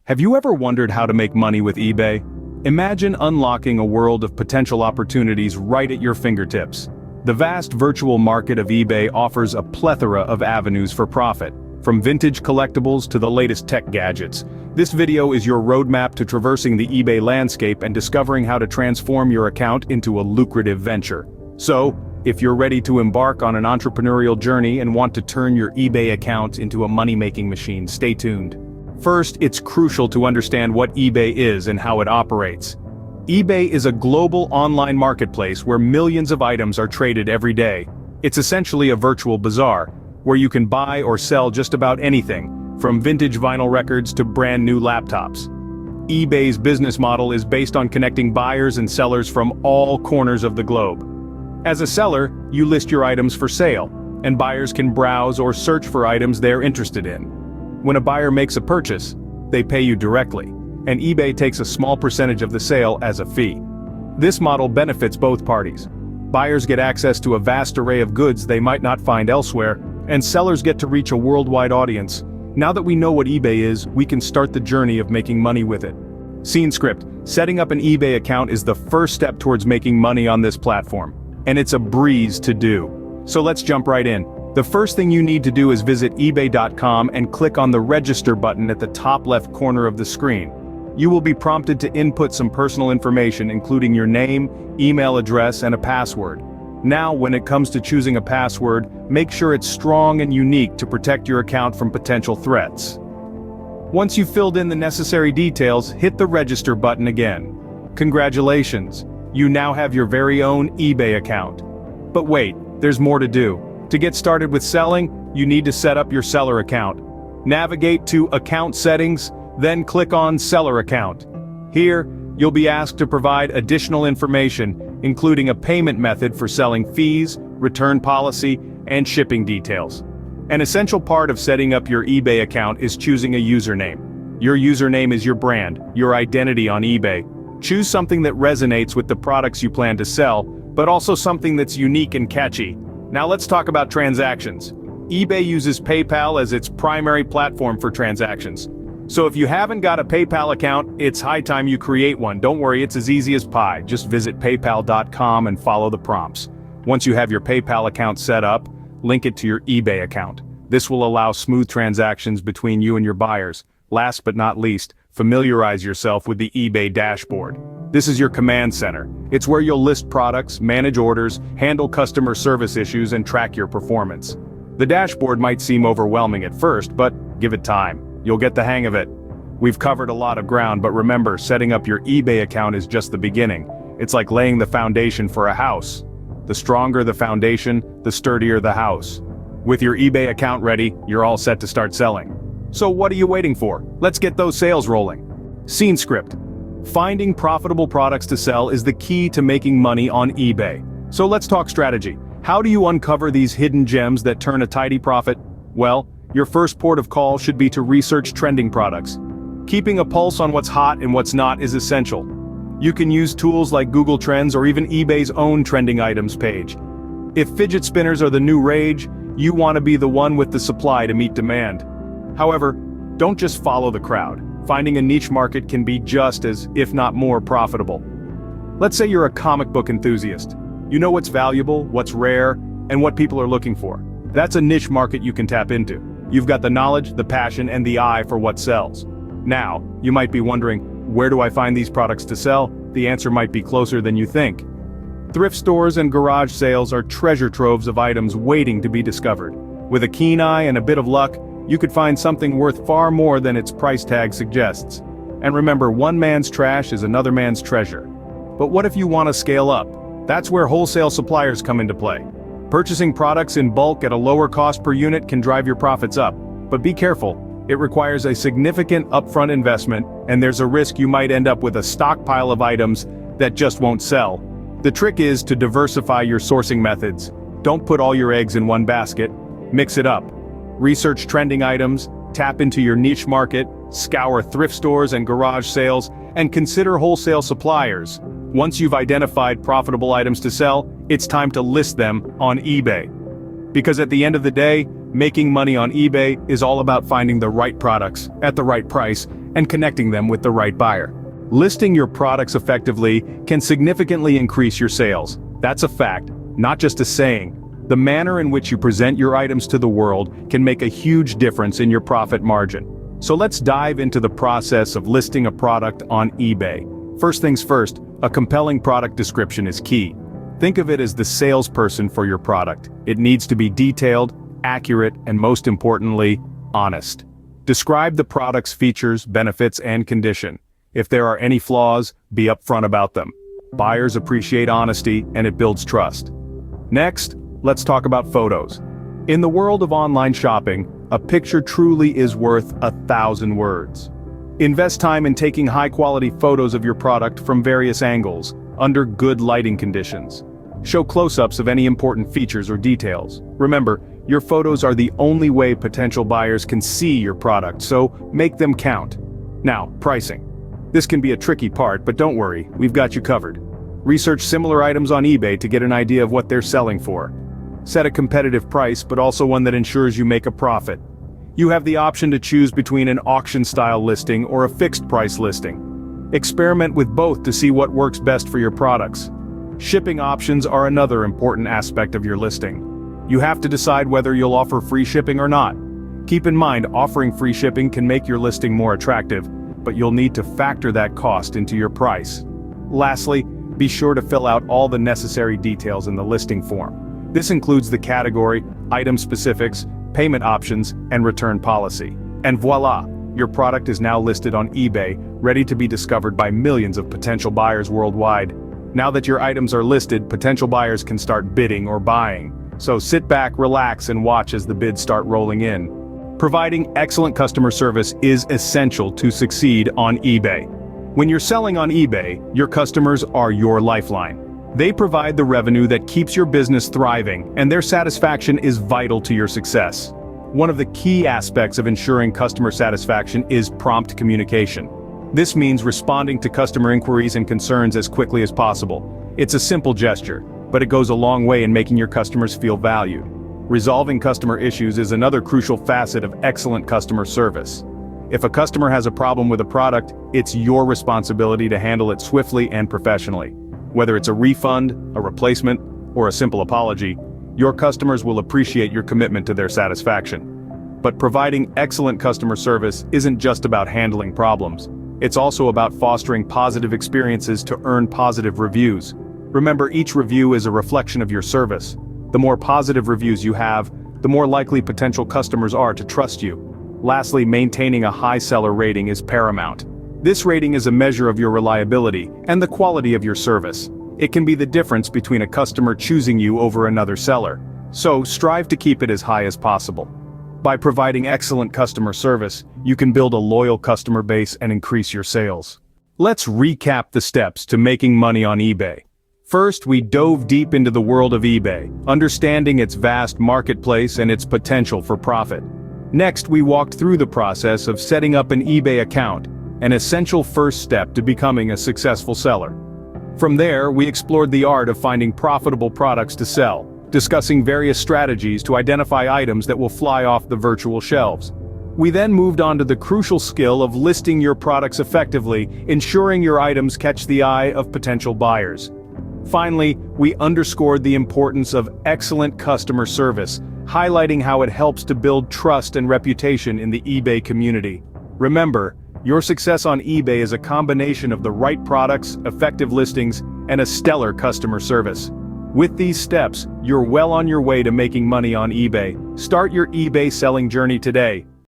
Have you ever wondered how to make money with eBay? Imagine unlocking a world of potential opportunities right at your fingertips. The vast virtual market of eBay offers a plethora of avenues for profit, from vintage collectibles to the latest tech gadgets. This video is your roadmap to traversing the eBay landscape and discovering how to transform your account into a lucrative venture. So, if you're ready to embark on an entrepreneurial journey and want to turn your eBay account into a money-making machine, stay tuned. First, it's crucial to understand what eBay is and how it operates. eBay is a global online marketplace where millions of items are traded every day. It's essentially a virtual bazaar, where you can buy or sell just about anything, from vintage vinyl records to brand new laptops. eBay's business model is based on connecting buyers and sellers from all corners of the globe. As a seller, you list your items for sale, and buyers can browse or search for items they're interested in. When a buyer makes a purchase, they pay you directly, and eBay takes a small percentage of the sale as a fee. This model benefits both parties. Buyers get access to a vast array of goods they might not find elsewhere, and sellers get to reach a worldwide audience. Now that we know what eBay is, we can start the journey of making money with it. Scene script: setting up an eBay account is the first step towards making money on this platform, and it's a breeze to do. So let's jump right in. The first thing you need to do is visit ebay.com and click on the register button at the top left corner of the screen. You will be prompted to input some personal information, including your name, email address, and a password. Now, when it comes to choosing a password, make sure it's strong and unique to protect your account from potential threats. Once you've filled in the necessary details, hit the register button again. Congratulations, you now have your very own eBay account. But wait, there's more to do. To get started with selling, you need to set up your seller account. Navigate to Account Settings, then click on Seller Account. Here, you'll be asked to provide additional information, including a payment method for selling fees, return policy, and shipping details. An essential part of setting up your eBay account is choosing a username. Your username is your brand, your identity on eBay. Choose something that resonates with the products you plan to sell, but also something that's unique and catchy. Now let's talk about transactions. eBay uses PayPal as its primary platform for transactions. So if you haven't got a PayPal account, it's high time you create one. Don't worry, it's as easy as pie. Just visit paypal.com and follow the prompts. Once you have your PayPal account set up, link it to your eBay account. This will allow smooth transactions between you and your buyers. Last but not least, familiarize yourself with the eBay dashboard. This is your command center. It's where you'll list products, manage orders, handle customer service issues, and track your performance. The dashboard might seem overwhelming at first, but give it time. You'll get the hang of it. We've covered a lot of ground, but remember, setting up your eBay account is just the beginning. It's like laying the foundation for a house. The stronger the foundation, the sturdier the house. With your eBay account ready, you're all set to start selling. So what are you waiting for? Let's get those sales rolling. Scene script: finding profitable products to sell is the key to making money on eBay. So let's talk strategy. How do you uncover these hidden gems that turn a tidy profit? Well, your first port of call should be to research trending products. Keeping a pulse on what's hot and what's not is essential. You can use tools like Google Trends or even eBay's own trending items page. If fidget spinners are the new rage, you want to be the one with the supply to meet demand. However, don't just follow the crowd. Finding a niche market can be just as, if not more, profitable. Let's say you're a comic book enthusiast. You know what's valuable, what's rare, and what people are looking for. That's a niche market you can tap into. You've got the knowledge, the passion, and the eye for what sells. Now, you might be wondering, where do I find these products to sell? The answer might be closer than you think. Thrift stores and garage sales are treasure troves of items waiting to be discovered. With a keen eye and a bit of luck, you could find something worth far more than its price tag suggests. And remember, one man's trash is another man's treasure. But what if you want to scale up? That's where wholesale suppliers come into play. Purchasing products in bulk at a lower cost per unit can drive your profits up. But be careful, it requires a significant upfront investment, and there's a risk you might end up with a stockpile of items that just won't sell. The trick is to diversify your sourcing methods. Don't put all your eggs in one basket. Mix it up. Research trending items, tap into your niche market, scour thrift stores and garage sales, and consider wholesale suppliers. Once you've identified profitable items to sell, it's time to list them on eBay. Because at the end of the day, Making money on eBay is all about finding the right products at the right price and connecting them with the right buyer. Listing your products effectively can significantly increase your sales. That's a fact, not just a saying. The manner in which you present your items to the world can make a huge difference in your profit margin. So let's dive into the process of listing a product on eBay. First things first, a compelling product description is key. Think of it as the salesperson for your product. It needs to be detailed, accurate, and most importantly, honest. Describe the product's features, benefits, and condition. If there are any flaws, be upfront about them. Buyers appreciate honesty, and it builds trust. Next, let's talk about photos. In the world of online shopping, a picture truly is worth 1,000 words. Invest time in taking high-quality photos of your product from various angles, under good lighting conditions. Show close-ups of any important features or details. Remember, your photos are the only way potential buyers can see your product, so make them count. Now, pricing. This can be a tricky part, but don't worry, we've got you covered. Research similar items on eBay to get an idea of what they're selling for. Set a competitive price, but also one that ensures you make a profit. You have the option to choose between an auction-style listing or a fixed-price listing. Experiment with both to see what works best for your products. Shipping options are another important aspect of your listing. You have to decide whether you'll offer free shipping or not. Keep in mind, offering free shipping can make your listing more attractive, but you'll need to factor that cost into your price. Lastly, be sure to fill out all the necessary details in the listing form. This includes the category, item specifics, payment options, and return policy. And voila! Your product is now listed on eBay, ready to be discovered by millions of potential buyers worldwide. Now that your items are listed, potential buyers can start bidding or buying. So sit back, relax, and watch as the bids start rolling in. Providing excellent customer service is essential to succeed on eBay. When you're selling on eBay, your customers are your lifeline. They provide the revenue that keeps your business thriving, and their satisfaction is vital to your success. One of the key aspects of ensuring customer satisfaction is prompt communication. This means responding to customer inquiries and concerns as quickly as possible. It's a simple gesture, but it goes a long way in making your customers feel valued. Resolving customer issues is another crucial facet of excellent customer service. If a customer has a problem with a product, it's your responsibility to handle it swiftly and professionally. Whether it's a refund, a replacement, or a simple apology, your customers will appreciate your commitment to their satisfaction. But providing excellent customer service isn't just about handling problems. It's also about fostering positive experiences to earn positive reviews. Remember, each review is a reflection of your service. The more positive reviews you have, the more likely potential customers are to trust you. Lastly, maintaining a high seller rating is paramount. This rating is a measure of your reliability and the quality of your service. It can be the difference between a customer choosing you over another seller. So, strive to keep it as high as possible. By providing excellent customer service, you can build a loyal customer base and increase your sales. Let's recap the steps to making money on eBay. First, we dove deep into the world of eBay, understanding its vast marketplace and its potential for profit. Next, we walked through the process of setting up an eBay account, an essential first step to becoming a successful seller. From there, we explored the art of finding profitable products to sell, discussing various strategies to identify items that will fly off the virtual shelves. We then moved on to the crucial skill of listing your products effectively, ensuring your items catch the eye of potential buyers. Finally, we underscored the importance of excellent customer service, highlighting how it helps to build trust and reputation in the eBay community. Remember, your success on eBay is a combination of the right products, effective listings, and a stellar customer service. With these steps, you're well on your way to making money on eBay. Start your eBay selling journey today.